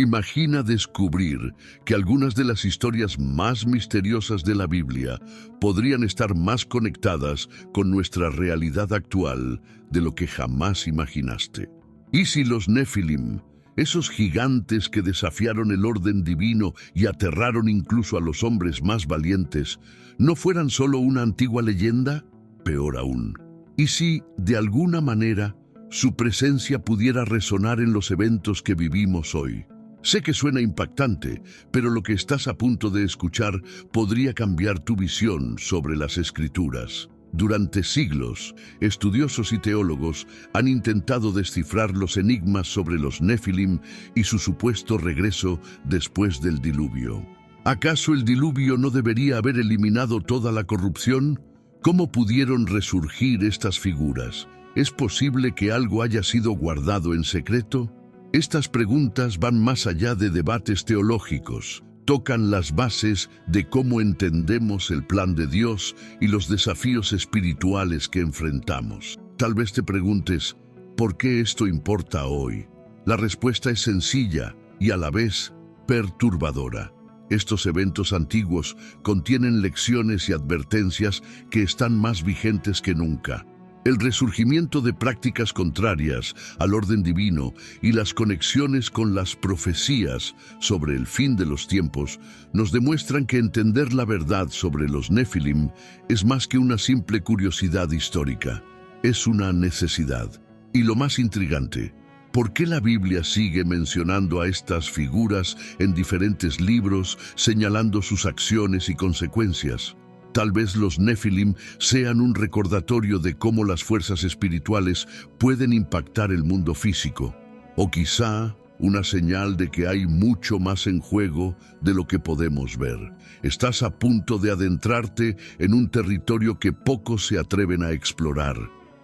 Imagina descubrir que algunas de las historias más misteriosas de la Biblia podrían estar más conectadas con nuestra realidad actual de lo que jamás imaginaste. ¿Y si los Nefilim, esos gigantes que desafiaron el orden divino y aterraron incluso a los hombres más valientes, no fueran solo una antigua leyenda? Peor aún, ¿y si, de alguna manera, su presencia pudiera resonar en los eventos que vivimos hoy? Sé que suena impactante, pero lo que estás a punto de escuchar podría cambiar tu visión sobre las Escrituras. Durante siglos, estudiosos y teólogos han intentado descifrar los enigmas sobre los Nefilim y su supuesto regreso después del diluvio. ¿Acaso el diluvio no debería haber eliminado toda la corrupción? ¿Cómo pudieron resurgir estas figuras? ¿Es posible que algo haya sido guardado en secreto? Estas preguntas van más allá de debates teológicos. Tocan las bases de cómo entendemos el plan de Dios y los desafíos espirituales que enfrentamos. Tal vez te preguntes, ¿por qué esto importa hoy? La respuesta es sencilla y a la vez perturbadora. Estos eventos antiguos contienen lecciones y advertencias que están más vigentes que nunca. El resurgimiento de prácticas contrarias al orden divino y las conexiones con las profecías sobre el fin de los tiempos nos demuestran que entender la verdad sobre los Nefilim es más que una simple curiosidad histórica, es una necesidad. Y lo más intrigante, ¿por qué la Biblia sigue mencionando a estas figuras en diferentes libros, señalando sus acciones y consecuencias? Tal vez los Nefilim sean un recordatorio de cómo las fuerzas espirituales pueden impactar el mundo físico, o quizá una señal de que hay mucho más en juego de lo que podemos ver. Estás a punto de adentrarte en un territorio que pocos se atreven a explorar,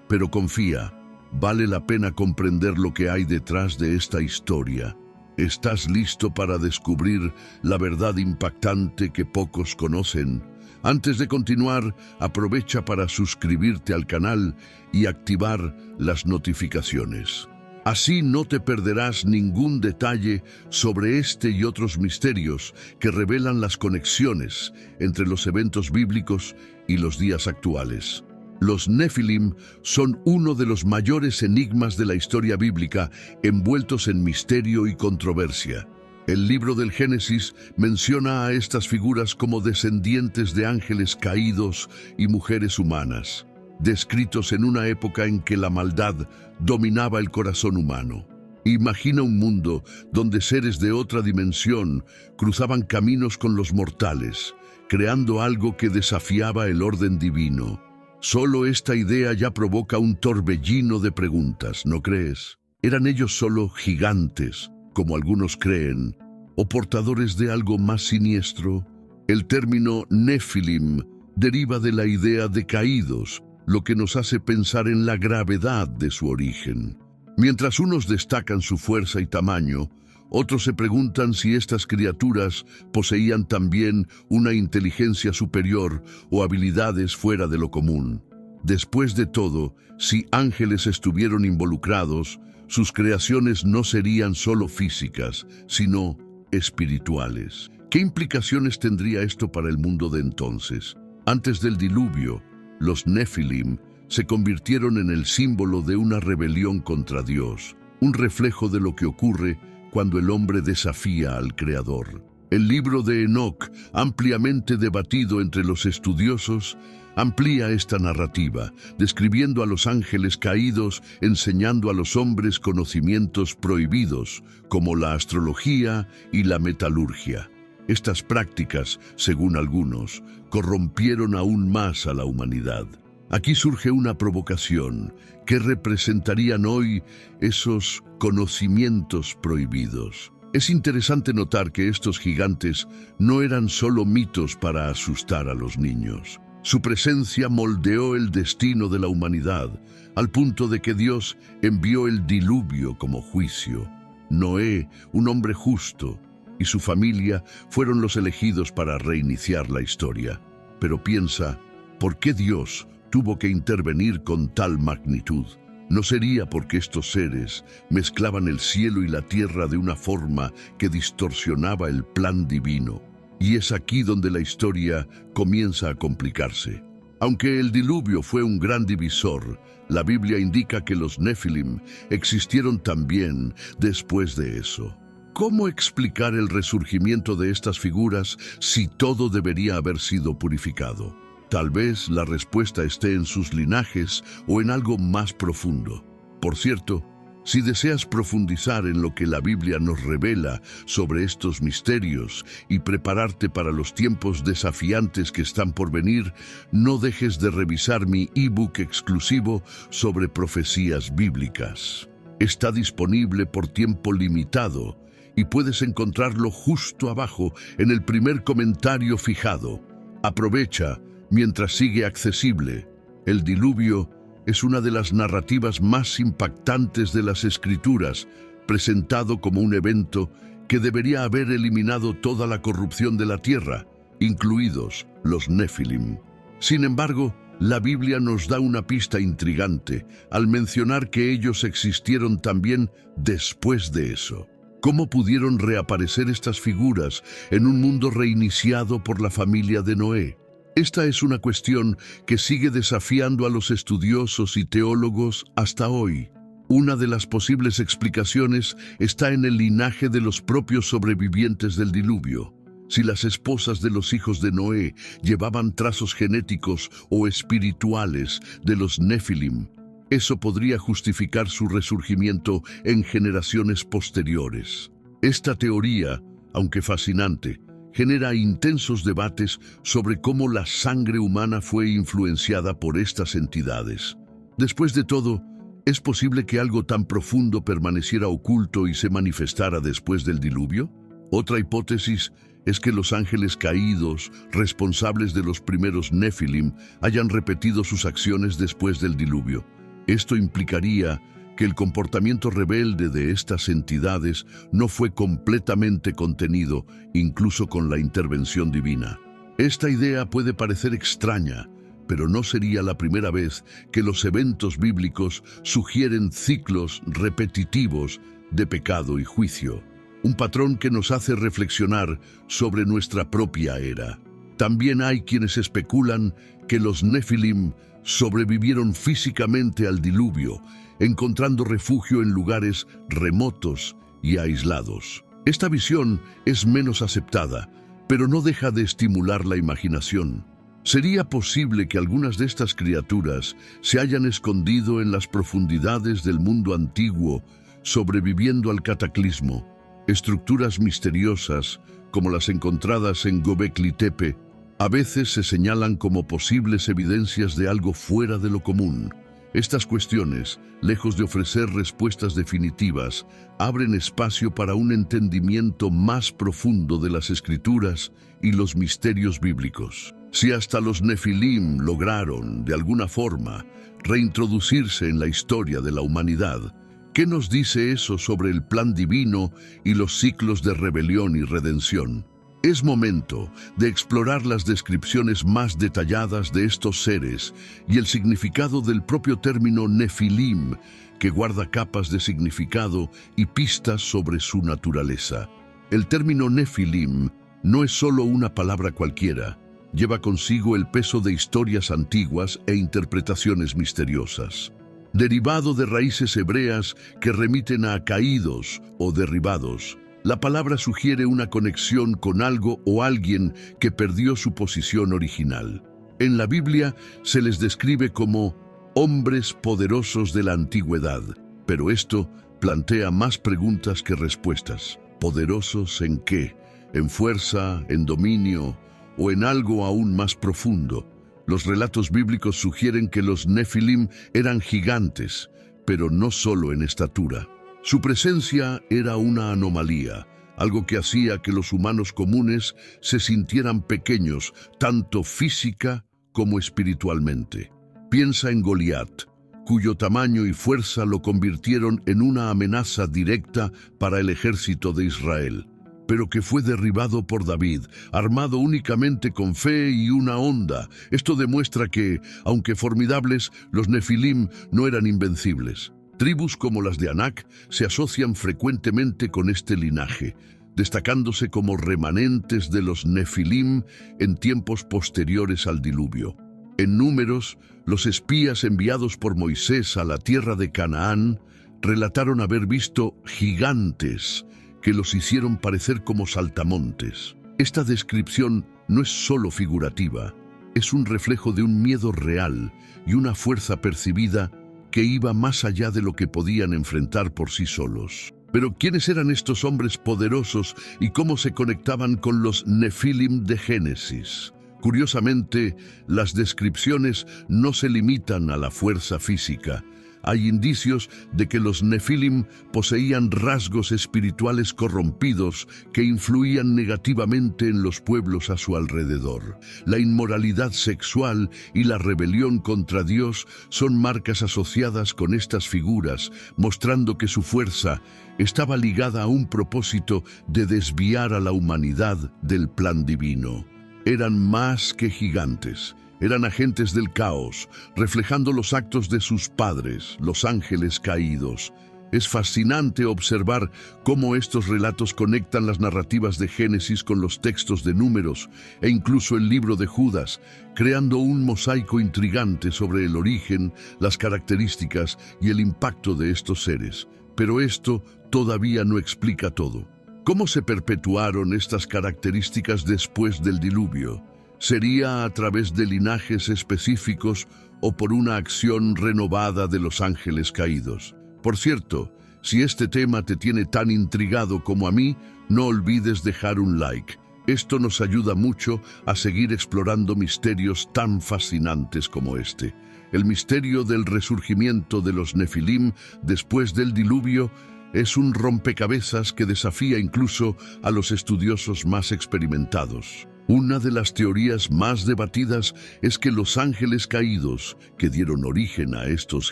pero confía, vale la pena comprender lo que hay detrás de esta historia. ¿Estás listo para descubrir la verdad impactante que pocos conocen? Antes de continuar, aprovecha para suscribirte al canal y activar las notificaciones. Así no te perderás ningún detalle sobre este y otros misterios que revelan las conexiones entre los eventos bíblicos y los días actuales. Los Nefilim son uno de los mayores enigmas de la historia bíblica, envueltos en misterio y controversia. El libro del Génesis menciona a estas figuras como descendientes de ángeles caídos y mujeres humanas, descritos en una época en que la maldad dominaba el corazón humano. Imagina un mundo donde seres de otra dimensión cruzaban caminos con los mortales, creando algo que desafiaba el orden divino. Solo esta idea ya provoca un torbellino de preguntas, ¿no crees? ¿Eran ellos solo gigantes, como algunos creen, o portadores de algo más siniestro? El término Nefilim deriva de la idea de caídos, lo que nos hace pensar en la gravedad de su origen. Mientras unos destacan su fuerza y tamaño, otros se preguntan si estas criaturas poseían también una inteligencia superior o habilidades fuera de lo común. Después de todo, si ángeles estuvieron involucrados, sus creaciones no serían solo físicas, sino espirituales. ¿Qué implicaciones tendría esto para el mundo de entonces? Antes del diluvio, los Nefilim se convirtieron en el símbolo de una rebelión contra Dios, un reflejo de lo que ocurre cuando el hombre desafía al Creador. El libro de Enoc, ampliamente debatido entre los estudiosos, amplía esta narrativa, describiendo a los ángeles caídos, enseñando a los hombres conocimientos prohibidos, como la astrología y la metalurgia. Estas prácticas, según algunos, corrompieron aún más a la humanidad. Aquí surge una provocación. ¿Qué representarían hoy esos conocimientos prohibidos? Es interesante notar que estos gigantes no eran solo mitos para asustar a los niños. Su presencia moldeó el destino de la humanidad, al punto de que Dios envió el diluvio como juicio. Noé, un hombre justo, y su familia fueron los elegidos para reiniciar la historia. Pero piensa, ¿por qué Dios tuvo que intervenir con tal magnitud? No sería porque estos seres mezclaban el cielo y la tierra de una forma que distorsionaba el plan divino. Y es aquí donde la historia comienza a complicarse. Aunque el diluvio fue un gran divisor, la Biblia indica que los Nefilim existieron también después de eso. ¿Cómo explicar el resurgimiento de estas figuras si todo debería haber sido purificado? Tal vez la respuesta esté en sus linajes o en algo más profundo. Por cierto, si deseas profundizar en lo que la Biblia nos revela sobre estos misterios y prepararte para los tiempos desafiantes que están por venir, no dejes de revisar mi ebook exclusivo sobre profecías bíblicas. Está disponible por tiempo limitado y puedes encontrarlo justo abajo en el primer comentario fijado. Aprovecha mientras sigue accesible. El diluvio es una de las narrativas más impactantes de las Escrituras, presentado como un evento que debería haber eliminado toda la corrupción de la tierra, incluidos los Nefilim. Sin embargo, la Biblia nos da una pista intrigante al mencionar que ellos existieron también después de eso. ¿Cómo pudieron reaparecer estas figuras en un mundo reiniciado por la familia de Noé? Esta es una cuestión que sigue desafiando a los estudiosos y teólogos hasta hoy. Una de las posibles explicaciones está en el linaje de los propios sobrevivientes del diluvio. Si las esposas de los hijos de Noé llevaban trazos genéticos o espirituales de los Nefilim, eso podría justificar su resurgimiento en generaciones posteriores. Esta teoría, aunque fascinante, genera intensos debates sobre cómo la sangre humana fue influenciada por estas entidades. Después de todo, ¿es posible que algo tan profundo permaneciera oculto y se manifestara después del diluvio? Otra hipótesis es que los ángeles caídos, responsables de los primeros Nefilim, hayan repetido sus acciones después del diluvio. Esto implicaría que el comportamiento rebelde de estas entidades no fue completamente contenido, incluso con la intervención divina. Esta idea puede parecer extraña, pero no sería la primera vez que los eventos bíblicos sugieren ciclos repetitivos de pecado y juicio, un patrón que nos hace reflexionar sobre nuestra propia era. También hay quienes especulan que los Nefilim sobrevivieron físicamente al diluvio, encontrando refugio en lugares remotos y aislados. Esta visión es menos aceptada, pero no deja de estimular la imaginación. ¿Sería posible que algunas de estas criaturas se hayan escondido en las profundidades del mundo antiguo, sobreviviendo al cataclismo? Estructuras misteriosas, como las encontradas en Göbekli Tepe, a veces se señalan como posibles evidencias de algo fuera de lo común. Estas cuestiones, lejos de ofrecer respuestas definitivas, abren espacio para un entendimiento más profundo de las Escrituras y los misterios bíblicos. Si hasta los Nefilim lograron, de alguna forma, reintroducirse en la historia de la humanidad, ¿qué nos dice eso sobre el plan divino y los ciclos de rebelión y redención? Es momento de explorar las descripciones más detalladas de estos seres y el significado del propio término Nefilim, que guarda capas de significado y pistas sobre su naturaleza. El término Nefilim no es solo una palabra cualquiera, lleva consigo el peso de historias antiguas e interpretaciones misteriosas. Derivado de raíces hebreas que remiten a caídos o derribados, la palabra sugiere una conexión con algo o alguien que perdió su posición original. En la Biblia se les describe como hombres poderosos de la antigüedad, pero esto plantea más preguntas que respuestas. ¿Poderosos en qué? ¿En fuerza, en dominio o en algo aún más profundo? Los relatos bíblicos sugieren que los Nefilim eran gigantes, pero no solo en estatura. Su presencia era una anomalía, algo que hacía que los humanos comunes se sintieran pequeños, tanto física como espiritualmente. Piensa en Goliat, cuyo tamaño y fuerza lo convirtieron en una amenaza directa para el ejército de Israel. pero que fue derribado por David, armado únicamente con fe y una honda. Esto demuestra que, aunque formidables, los Nefilim no eran invencibles. Tribus como las de Anak se asocian frecuentemente con este linaje, destacándose como remanentes de los Nefilim en tiempos posteriores al diluvio. En Números, los espías enviados por Moisés a la tierra de Canaán relataron haber visto gigantes que los hicieron parecer como saltamontes. Esta descripción no es solo figurativa, es un reflejo de un miedo real y una fuerza percibida que iba más allá de lo que podían enfrentar por sí solos. Pero ¿quiénes eran estos hombres poderosos y cómo se conectaban con los Nefilim de Génesis? Curiosamente, las descripciones no se limitan a la fuerza física. Hay indicios de que los Nefilim poseían rasgos espirituales corrompidos que influían negativamente en los pueblos a su alrededor. La inmoralidad sexual y la rebelión contra Dios son marcas asociadas con estas figuras, mostrando que su fuerza estaba ligada a un propósito de desviar a la humanidad del plan divino. Eran más que gigantes. Eran agentes del caos, reflejando los actos de sus padres, los ángeles caídos. Es fascinante observar cómo estos relatos conectan las narrativas de Génesis con los textos de Números e incluso el libro de Judas, creando un mosaico intrigante sobre el origen, las características y el impacto de estos seres. Pero esto todavía no explica todo. ¿Cómo se perpetuaron estas características después del diluvio? ¿Sería a través de linajes específicos o por una acción renovada de los ángeles caídos? Por cierto, si este tema te tiene tan intrigado como a mí, no olvides dejar un like. Esto nos ayuda mucho a seguir explorando misterios tan fascinantes como este. El misterio del resurgimiento de los Nefilim después del diluvio es un rompecabezas que desafía incluso a los estudiosos más experimentados. Una de las teorías más debatidas es que los ángeles caídos, que dieron origen a estos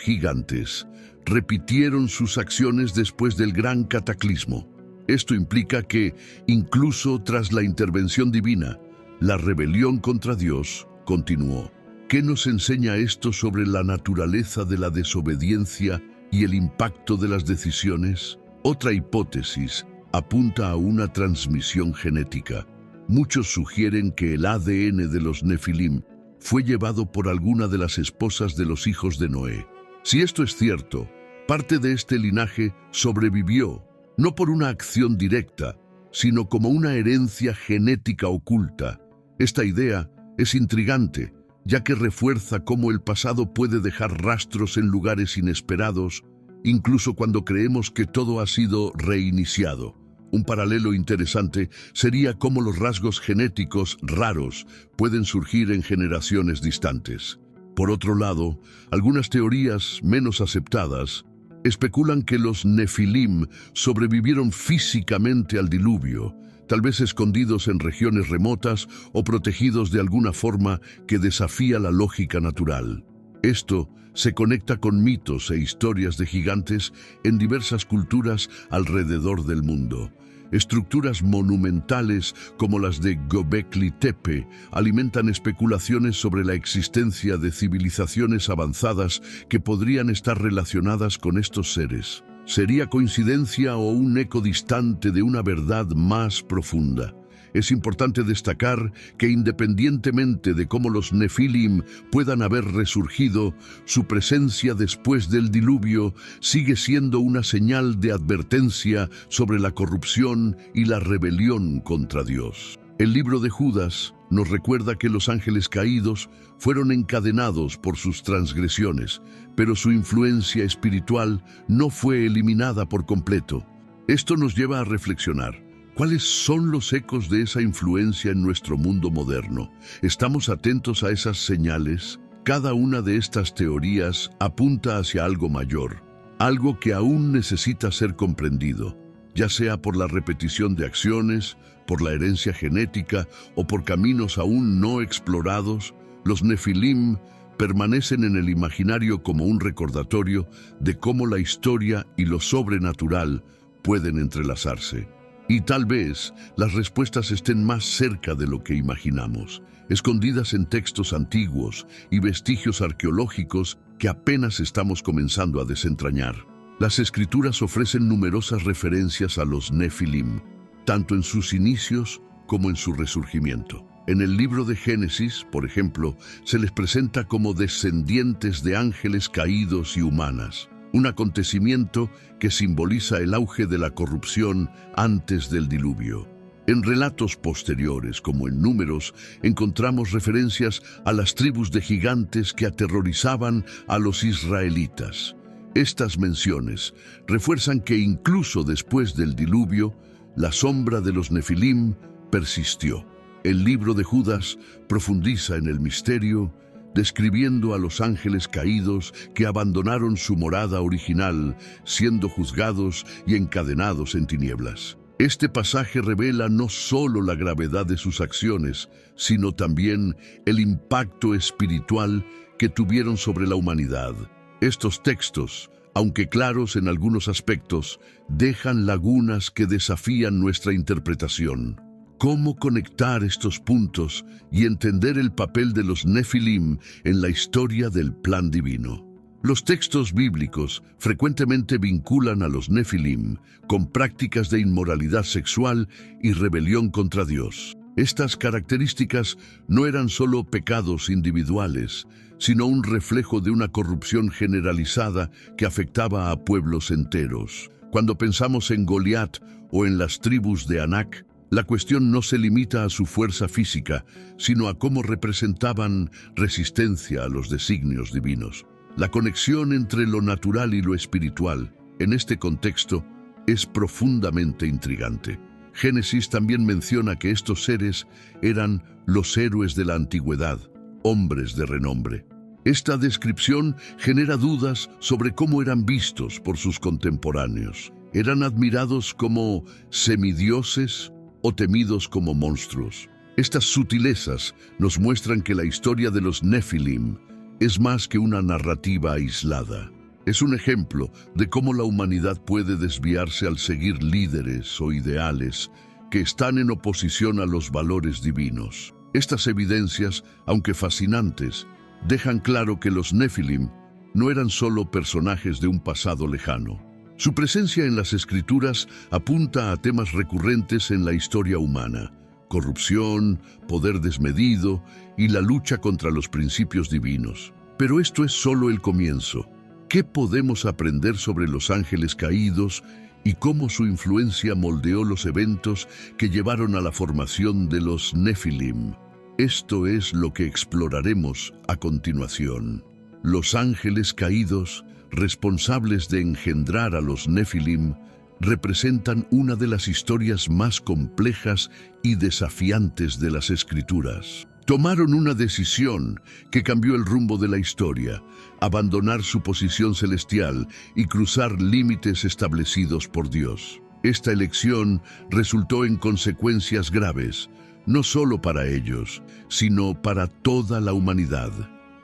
gigantes, repitieron sus acciones después del gran cataclismo. Esto implica que, incluso tras la intervención divina, la rebelión contra Dios continuó. ¿Qué nos enseña esto sobre la naturaleza de la desobediencia y el impacto de las decisiones? Otra hipótesis apunta a una transmisión genética. Muchos sugieren que el ADN de los Nefilim fue llevado por alguna de las esposas de los hijos de Noé. Si esto es cierto, parte de este linaje sobrevivió, no por una acción directa, sino como una herencia genética oculta. Esta idea es intrigante, ya que refuerza cómo el pasado puede dejar rastros en lugares inesperados, incluso cuando creemos que todo ha sido reiniciado. Un paralelo interesante sería cómo los rasgos genéticos raros pueden surgir en generaciones distantes. Por otro lado, algunas teorías menos aceptadas especulan que los Nefilim sobrevivieron físicamente al diluvio, tal vez escondidos en regiones remotas o protegidos de alguna forma que desafía la lógica natural. Esto se conecta con mitos e historias de gigantes en diversas culturas alrededor del mundo. Estructuras monumentales como las de Göbekli Tepe alimentan especulaciones sobre la existencia de civilizaciones avanzadas que podrían estar relacionadas con estos seres. ¿Sería coincidencia o un eco distante de una verdad más profunda? Es importante destacar que independientemente de cómo los Nefilim puedan haber resurgido, su presencia después del diluvio sigue siendo una señal de advertencia sobre la corrupción y la rebelión contra Dios. El libro de Judas nos recuerda que los ángeles caídos fueron encadenados por sus transgresiones, pero su influencia espiritual no fue eliminada por completo. Esto nos lleva a reflexionar. ¿Cuáles son los ecos de esa influencia en nuestro mundo moderno? ¿Estamos atentos a esas señales? Cada una de estas teorías apunta hacia algo mayor, algo que aún necesita ser comprendido, ya sea por la repetición de acciones, por la herencia genética o por caminos aún no explorados. Los Nefilim permanecen en el imaginario como un recordatorio de cómo la historia y lo sobrenatural pueden entrelazarse. Y tal vez las respuestas estén más cerca de lo que imaginamos, escondidas en textos antiguos y vestigios arqueológicos que apenas estamos comenzando a desentrañar. Las escrituras ofrecen numerosas referencias a los Nefilim, tanto en sus inicios como en su resurgimiento. En el libro de Génesis, por ejemplo, se les presenta como descendientes de ángeles caídos y humanas, un acontecimiento que simboliza el auge de la corrupción antes del diluvio. En relatos posteriores, como en Números, encontramos referencias a las tribus de gigantes que aterrorizaban a los israelitas. Estas menciones refuerzan que incluso después del diluvio, la sombra de los Nefilim persistió. El libro de Judas profundiza en el misterio, describiendo a los ángeles caídos que abandonaron su morada original, siendo juzgados y encadenados en tinieblas. Este pasaje revela no solo la gravedad de sus acciones, sino también el impacto espiritual que tuvieron sobre la humanidad. Estos textos, aunque claros en algunos aspectos, dejan lagunas que desafían nuestra interpretación. ¿Cómo conectar estos puntos y entender el papel de los Nefilim en la historia del plan divino? Los textos bíblicos frecuentemente vinculan a los Nefilim con prácticas de inmoralidad sexual y rebelión contra Dios. Estas características no eran solo pecados individuales, sino un reflejo de una corrupción generalizada que afectaba a pueblos enteros. Cuando pensamos en Goliat o en las tribus de Anak, la cuestión no se limita a su fuerza física, sino a cómo representaban resistencia a los designios divinos. La conexión entre lo natural y lo espiritual, en este contexto, es profundamente intrigante. Génesis también menciona que estos seres eran los héroes de la antigüedad, hombres de renombre. Esta descripción genera dudas sobre cómo eran vistos por sus contemporáneos. ¿Eran admirados como semidioses o temidos como monstruos? Estas sutilezas nos muestran que la historia de los Nefilim es más que una narrativa aislada. Es un ejemplo de cómo la humanidad puede desviarse al seguir líderes o ideales que están en oposición a los valores divinos. Estas evidencias, aunque fascinantes, dejan claro que los Nefilim no eran solo personajes de un pasado lejano. Su presencia en las Escrituras apunta a temas recurrentes en la historia humana: corrupción, poder desmedido y la lucha contra los principios divinos. Pero esto es solo el comienzo. ¿Qué podemos aprender sobre los ángeles caídos y cómo su influencia moldeó los eventos que llevaron a la formación de los Nefilim? Esto es lo que exploraremos a continuación. Los ángeles caídos, responsables de engendrar a los Nefilim, representan una de las historias más complejas y desafiantes de las Escrituras. Tomaron una decisión que cambió el rumbo de la historia: abandonar su posición celestial y cruzar límites establecidos por Dios. Esta elección resultó en consecuencias graves, no solo para ellos, sino para toda la humanidad.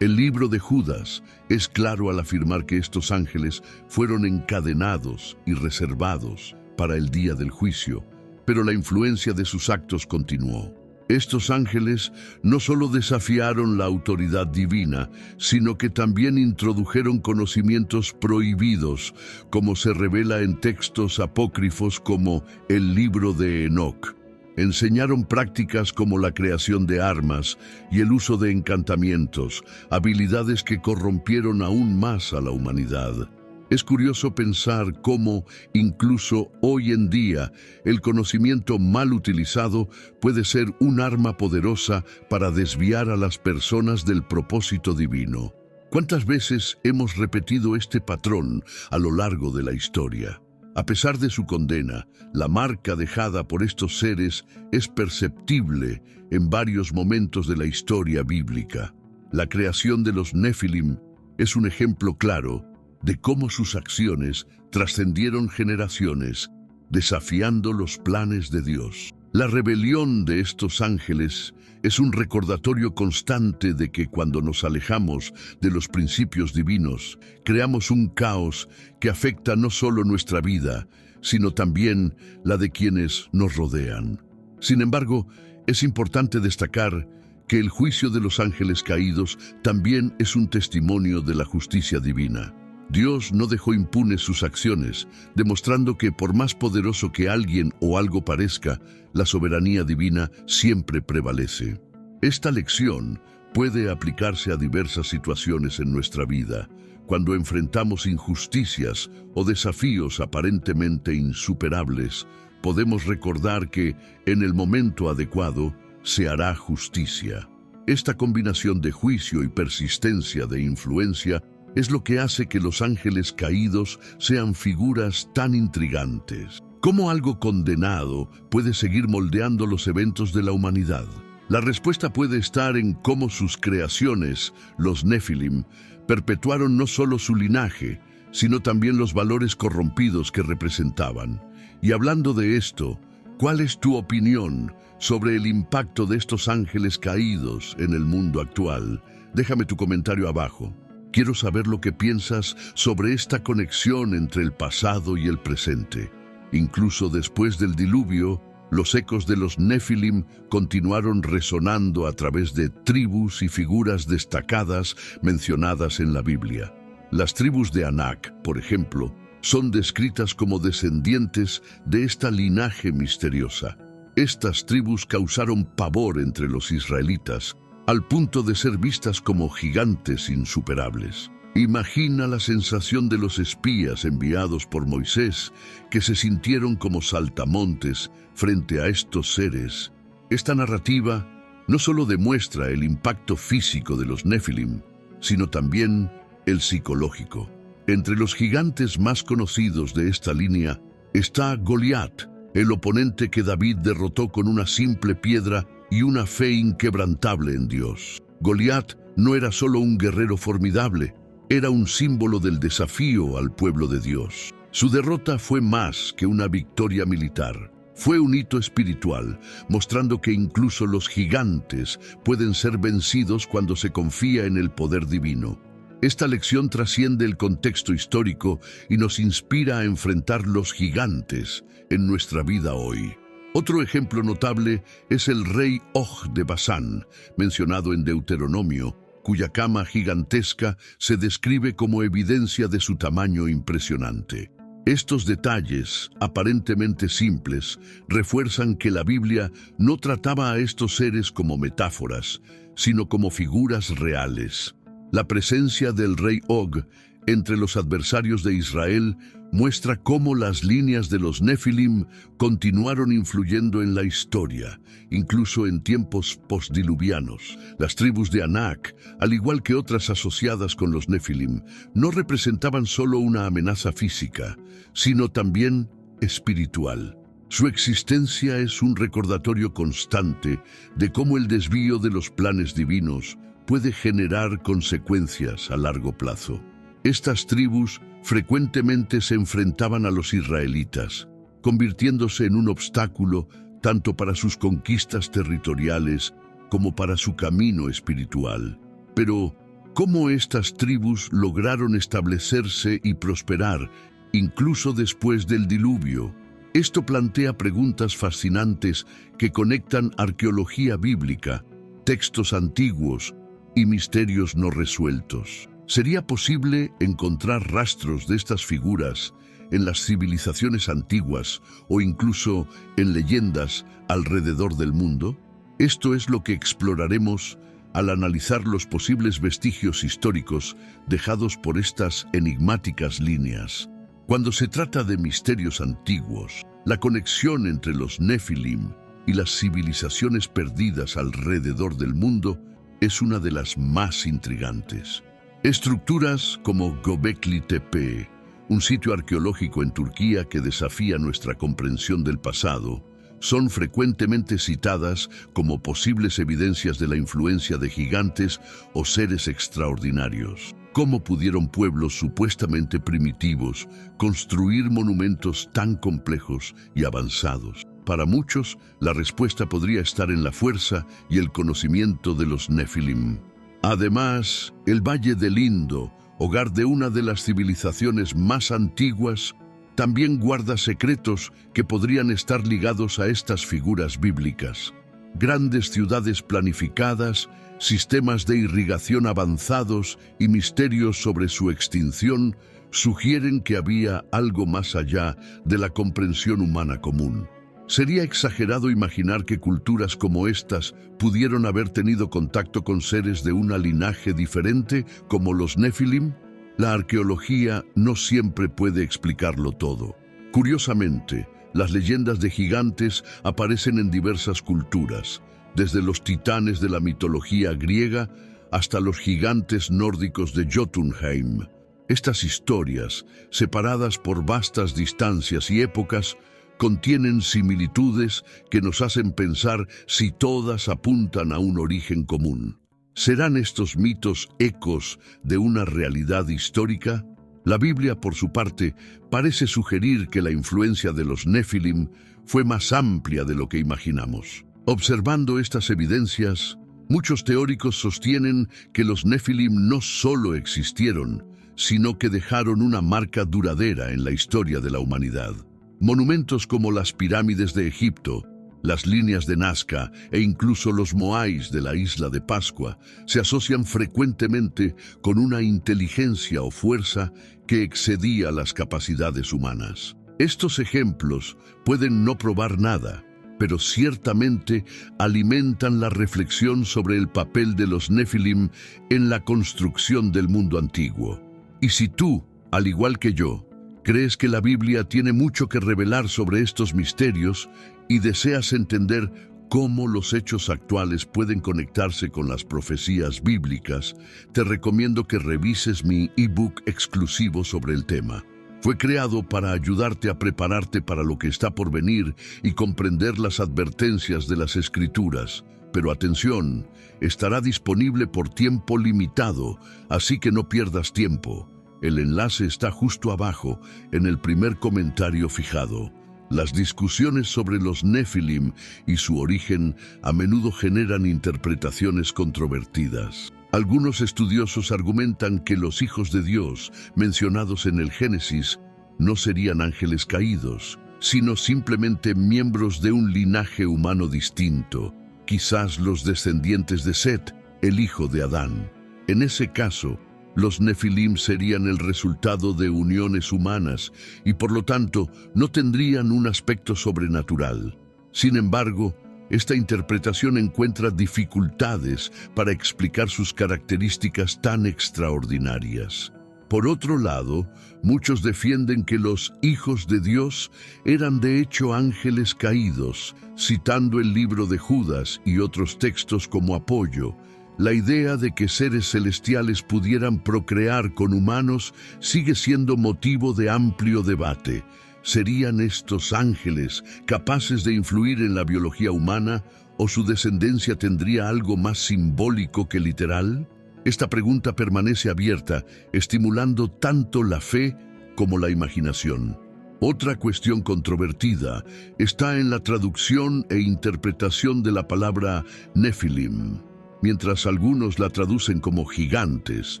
El libro de Judas es claro al afirmar que estos ángeles fueron encadenados y reservados para el día del juicio, pero la influencia de sus actos continuó. Estos ángeles no solo desafiaron la autoridad divina, sino que también introdujeron conocimientos prohibidos, como se revela en textos apócrifos como el libro de Enoc. Enseñaron prácticas como la creación de armas y el uso de encantamientos, habilidades que corrompieron aún más a la humanidad. Es curioso pensar cómo, incluso hoy en día, el conocimiento mal utilizado puede ser un arma poderosa para desviar a las personas del propósito divino. ¿Cuántas veces hemos repetido este patrón a lo largo de la historia? A pesar de su condena, la marca dejada por estos seres es perceptible en varios momentos de la historia bíblica. La creación de los Nefilim es un ejemplo claro de cómo sus acciones trascendieron generaciones, desafiando los planes de Dios. La rebelión de estos ángeles es un recordatorio constante de que cuando nos alejamos de los principios divinos, creamos un caos que afecta no solo nuestra vida, sino también la de quienes nos rodean. Sin embargo, es importante destacar que el juicio de los ángeles caídos también es un testimonio de la justicia divina. Dios no dejó impunes sus acciones, demostrando que por más poderoso que alguien o algo parezca, la soberanía divina siempre prevalece. Esta lección puede aplicarse a diversas situaciones en nuestra vida. Cuando enfrentamos injusticias o desafíos aparentemente insuperables, podemos recordar que, en el momento adecuado, se hará justicia. Esta combinación de juicio y persistencia de influencia es lo que hace que los ángeles caídos sean figuras tan intrigantes. ¿Cómo algo condenado puede seguir moldeando los eventos de la humanidad? La respuesta puede estar en cómo sus creaciones, los Nefilim, perpetuaron no solo su linaje, sino también los valores corrompidos que representaban. Y hablando de esto, ¿cuál es tu opinión sobre el impacto de estos ángeles caídos en el mundo actual? Déjame tu comentario abajo. Quiero saber lo que piensas sobre esta conexión entre el pasado y el presente. Incluso después del diluvio, los ecos de los Nefilim continuaron resonando a través de tribus y figuras destacadas mencionadas en la Biblia. Las tribus de Anak, por ejemplo, son descritas como descendientes de esta linaje misteriosa. Estas tribus causaron pavor entre los israelitas, al punto de ser vistas como gigantes insuperables. Imagina la sensación de los espías enviados por Moisés, que se sintieron como saltamontes frente a estos seres. Esta narrativa no solo demuestra el impacto físico de los Nefilim, sino también el psicológico. Entre los gigantes más conocidos de esta línea está Goliat, el oponente que David derrotó con una simple piedra y una fe inquebrantable en Dios. Goliat no era solo un guerrero formidable, era un símbolo del desafío al pueblo de Dios. Su derrota fue más que una victoria militar. Fue un hito espiritual, mostrando que incluso los gigantes pueden ser vencidos cuando se confía en el poder divino. Esta lección trasciende el contexto histórico y nos inspira a enfrentar los gigantes en nuestra vida hoy. Otro ejemplo notable es el rey Og de Basán, mencionado en Deuteronomio, cuya cama gigantesca se describe como evidencia de su tamaño impresionante. Estos detalles, aparentemente simples, refuerzan que la Biblia no trataba a estos seres como metáforas, sino como figuras reales. La presencia del rey Og entre los adversarios de Israel muestra cómo las líneas de los Nefilim continuaron influyendo en la historia, incluso en tiempos postdiluvianos. Las tribus de Anak, al igual que otras asociadas con los Nefilim, no representaban solo una amenaza física, sino también espiritual. Su existencia es un recordatorio constante de cómo el desvío de los planes divinos puede generar consecuencias a largo plazo. Estas tribus frecuentemente se enfrentaban a los israelitas, convirtiéndose en un obstáculo tanto para sus conquistas territoriales como para su camino espiritual. Pero, ¿cómo estas tribus lograron establecerse y prosperar, incluso después del diluvio? Esto plantea preguntas fascinantes que conectan arqueología bíblica, textos antiguos y misterios no resueltos. ¿Sería posible encontrar rastros de estas figuras en las civilizaciones antiguas o incluso en leyendas alrededor del mundo? Esto es lo que exploraremos al analizar los posibles vestigios históricos dejados por estas enigmáticas líneas. Cuando se trata de misterios antiguos, la conexión entre los Nefilim y las civilizaciones perdidas alrededor del mundo es una de las más intrigantes. Estructuras como Göbekli Tepe, un sitio arqueológico en Turquía que desafía nuestra comprensión del pasado, son frecuentemente citadas como posibles evidencias de la influencia de gigantes o seres extraordinarios. ¿Cómo pudieron pueblos supuestamente primitivos construir monumentos tan complejos y avanzados? Para muchos, la respuesta podría estar en la fuerza y el conocimiento de los Nefilim. Además, el Valle del Indo, hogar de una de las civilizaciones más antiguas, también guarda secretos que podrían estar ligados a estas figuras bíblicas. Grandes ciudades planificadas, sistemas de irrigación avanzados y misterios sobre su extinción sugieren que había algo más allá de la comprensión humana común. ¿Sería exagerado imaginar que culturas como estas pudieron haber tenido contacto con seres de un linaje diferente, como los Nefilim? La arqueología no siempre puede explicarlo todo. Curiosamente, las leyendas de gigantes aparecen en diversas culturas, desde los titanes de la mitología griega hasta los gigantes nórdicos de Jotunheim. Estas historias, separadas por vastas distancias y épocas, contienen similitudes que nos hacen pensar si todas apuntan a un origen común. ¿Serán estos mitos ecos de una realidad histórica? La Biblia, por su parte, parece sugerir que la influencia de los Nefilim fue más amplia de lo que imaginamos. Observando estas evidencias, muchos teóricos sostienen que los Nefilim no solo existieron, sino que dejaron una marca duradera en la historia de la humanidad. Monumentos como las pirámides de Egipto, las líneas de Nazca e incluso los moais de la isla de Pascua se asocian frecuentemente con una inteligencia o fuerza que excedía las capacidades humanas. Estos ejemplos pueden no probar nada, pero ciertamente alimentan la reflexión sobre el papel de los Nefilim en la construcción del mundo antiguo. Y si tú, al igual que yo, crees que la Biblia tiene mucho que revelar sobre estos misterios y deseas entender cómo los hechos actuales pueden conectarse con las profecías bíblicas, te recomiendo que revises mi ebook exclusivo sobre el tema. Fue creado para ayudarte a prepararte para lo que está por venir y comprender las advertencias de las Escrituras. Pero atención, estará disponible por tiempo limitado, así que no pierdas tiempo. El enlace está justo abajo, en el primer comentario fijado. Las discusiones sobre los Nefilim y su origen a menudo generan interpretaciones controvertidas. Algunos estudiosos argumentan que los hijos de Dios, mencionados en el Génesis, no serían ángeles caídos, sino simplemente miembros de un linaje humano distinto, quizás los descendientes de Set, el hijo de Adán. En ese caso, los Nefilim serían el resultado de uniones humanas y por lo tanto no tendrían un aspecto sobrenatural. Sin embargo, esta interpretación encuentra dificultades para explicar sus características tan extraordinarias. Por otro lado, muchos defienden que los hijos de Dios eran de hecho ángeles caídos, citando el libro de Judas y otros textos como apoyo. La idea de que seres celestiales pudieran procrear con humanos sigue siendo motivo de amplio debate. ¿Serían estos ángeles capaces de influir en la biología humana o su descendencia tendría algo más simbólico que literal? Esta pregunta permanece abierta, estimulando tanto la fe como la imaginación. Otra cuestión controvertida está en la traducción e interpretación de la palabra Nefilim. Mientras algunos la traducen como gigantes,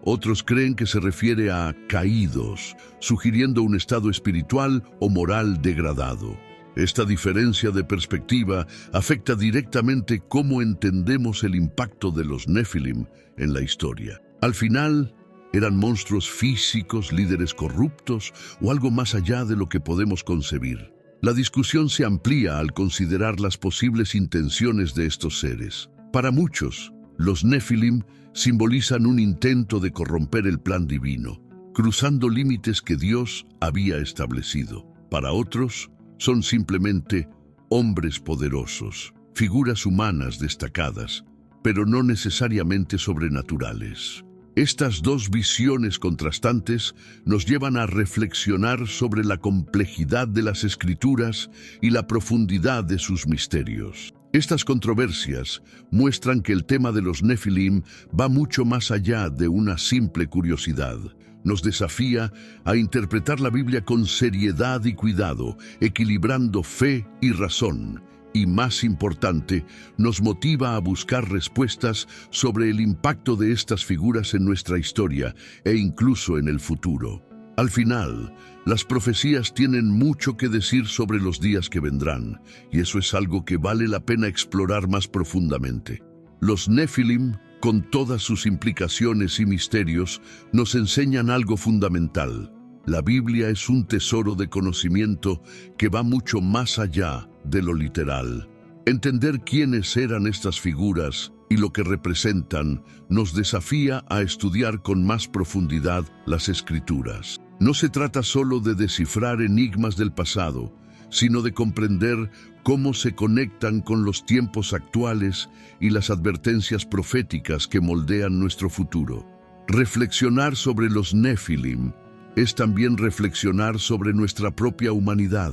otros creen que se refiere a caídos, sugiriendo un estado espiritual o moral degradado. Esta diferencia de perspectiva afecta directamente cómo entendemos el impacto de los Nefilim en la historia. Al final, ¿eran monstruos físicos, líderes corruptos o algo más allá de lo que podemos concebir? La discusión se amplía al considerar las posibles intenciones de estos seres. Para muchos, los Nefilim simbolizan un intento de corromper el plan divino, cruzando límites que Dios había establecido. Para otros, son simplemente hombres poderosos, figuras humanas destacadas, pero no necesariamente sobrenaturales. Estas dos visiones contrastantes nos llevan a reflexionar sobre la complejidad de las Escrituras y la profundidad de sus misterios. Estas controversias muestran que el tema de los Nefilim va mucho más allá de una simple curiosidad. Nos desafía a interpretar la Biblia con seriedad y cuidado, equilibrando fe y razón. Y más importante, nos motiva a buscar respuestas sobre el impacto de estas figuras en nuestra historia e incluso en el futuro. Al final, las profecías tienen mucho que decir sobre los días que vendrán, y eso es algo que vale la pena explorar más profundamente. Los Nefilim, con todas sus implicaciones y misterios, nos enseñan algo fundamental. La Biblia es un tesoro de conocimiento que va mucho más allá de lo literal. Entender quiénes eran estas figuras y lo que representan nos desafía a estudiar con más profundidad las Escrituras. No se trata solo de descifrar enigmas del pasado, sino de comprender cómo se conectan con los tiempos actuales y las advertencias proféticas que moldean nuestro futuro. Reflexionar sobre los Nefilim es también reflexionar sobre nuestra propia humanidad.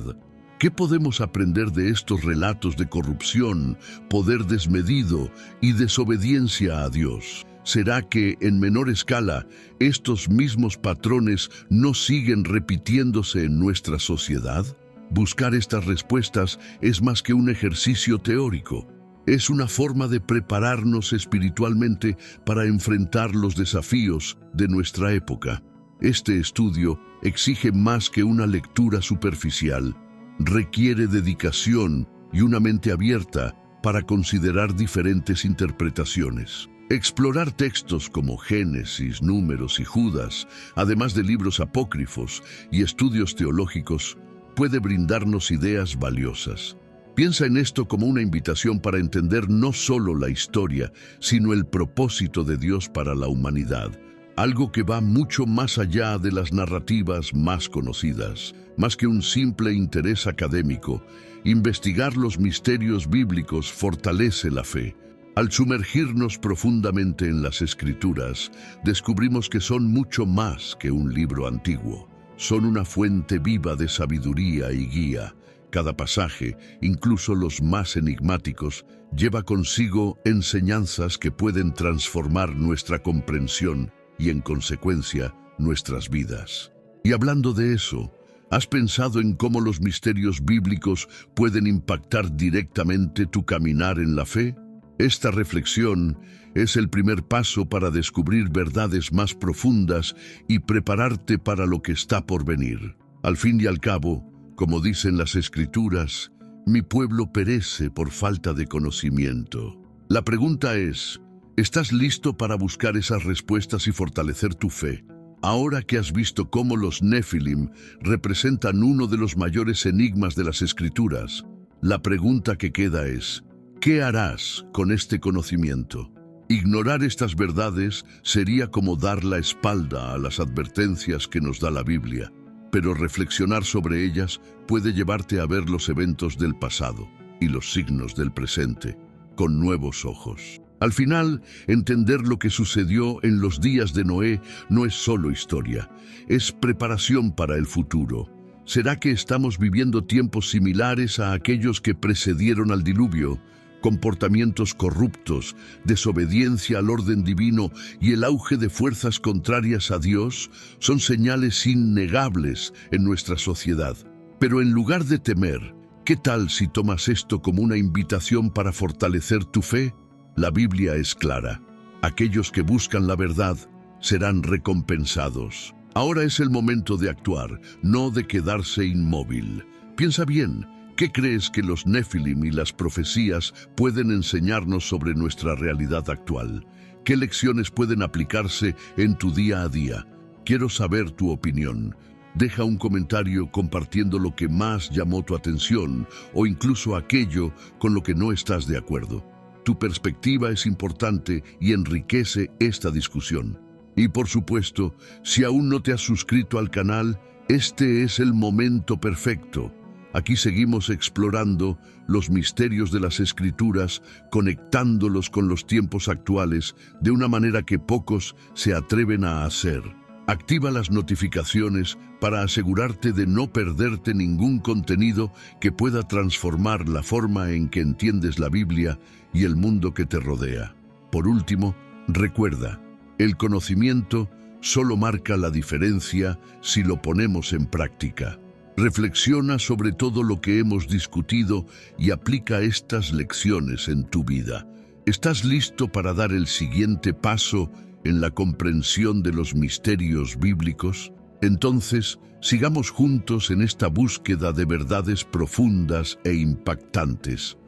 ¿Qué podemos aprender de estos relatos de corrupción, poder desmedido y desobediencia a Dios? ¿Será que, en menor escala, estos mismos patrones no siguen repitiéndose en nuestra sociedad? Buscar estas respuestas es más que un ejercicio teórico. Es una forma de prepararnos espiritualmente para enfrentar los desafíos de nuestra época. Este estudio exige más que una lectura superficial. Requiere dedicación y una mente abierta para considerar diferentes interpretaciones. Explorar textos como Génesis, Números y Judas, además de libros apócrifos y estudios teológicos, puede brindarnos ideas valiosas. Piensa en esto como una invitación para entender no solo la historia, sino el propósito de Dios para la humanidad. Algo que va mucho más allá de las narrativas más conocidas. Más que un simple interés académico, investigar los misterios bíblicos fortalece la fe. Al sumergirnos profundamente en las Escrituras, descubrimos que son mucho más que un libro antiguo. Son una fuente viva de sabiduría y guía. Cada pasaje, incluso los más enigmáticos, lleva consigo enseñanzas que pueden transformar nuestra comprensión y, en consecuencia, nuestras vidas. Y hablando de eso, ¿has pensado en cómo los misterios bíblicos pueden impactar directamente tu caminar en la fe? Esta reflexión es el primer paso para descubrir verdades más profundas y prepararte para lo que está por venir. Al fin y al cabo, como dicen las Escrituras, mi pueblo perece por falta de conocimiento. La pregunta es, ¿estás listo para buscar esas respuestas y fortalecer tu fe? Ahora que has visto cómo los Nefilim representan uno de los mayores enigmas de las Escrituras, la pregunta que queda es, ¿qué harás con este conocimiento? Ignorar estas verdades sería como dar la espalda a las advertencias que nos da la Biblia, pero reflexionar sobre ellas puede llevarte a ver los eventos del pasado y los signos del presente con nuevos ojos. Al final, entender lo que sucedió en los días de Noé no es solo historia, es preparación para el futuro. ¿Será que estamos viviendo tiempos similares a aquellos que precedieron al diluvio? Comportamientos corruptos, desobediencia al orden divino y el auge de fuerzas contrarias a Dios son señales innegables en nuestra sociedad. Pero en lugar de temer, ¿qué tal si tomas esto como una invitación para fortalecer tu fe? La Biblia es clara. Aquellos que buscan la verdad serán recompensados. Ahora es el momento de actuar, no de quedarse inmóvil. Piensa bien, ¿qué crees que los Nefilim y las profecías pueden enseñarnos sobre nuestra realidad actual? ¿Qué lecciones pueden aplicarse en tu día a día? Quiero saber tu opinión. Deja un comentario compartiendo lo que más llamó tu atención o incluso aquello con lo que no estás de acuerdo. Tu perspectiva es importante y enriquece esta discusión. Y por supuesto, si aún no te has suscrito al canal, este es el momento perfecto. Aquí seguimos explorando los misterios de las Escrituras, conectándolos con los tiempos actuales de una manera que pocos se atreven a hacer. Activa las notificaciones para asegurarte de no perderte ningún contenido que pueda transformar la forma en que entiendes la Biblia y el mundo que te rodea. Por último, recuerda, el conocimiento solo marca la diferencia si lo ponemos en práctica. Reflexiona sobre todo lo que hemos discutido y aplica estas lecciones en tu vida. ¿Estás listo para dar el siguiente paso en la comprensión de los misterios bíblicos? Entonces, sigamos juntos en esta búsqueda de verdades profundas e impactantes.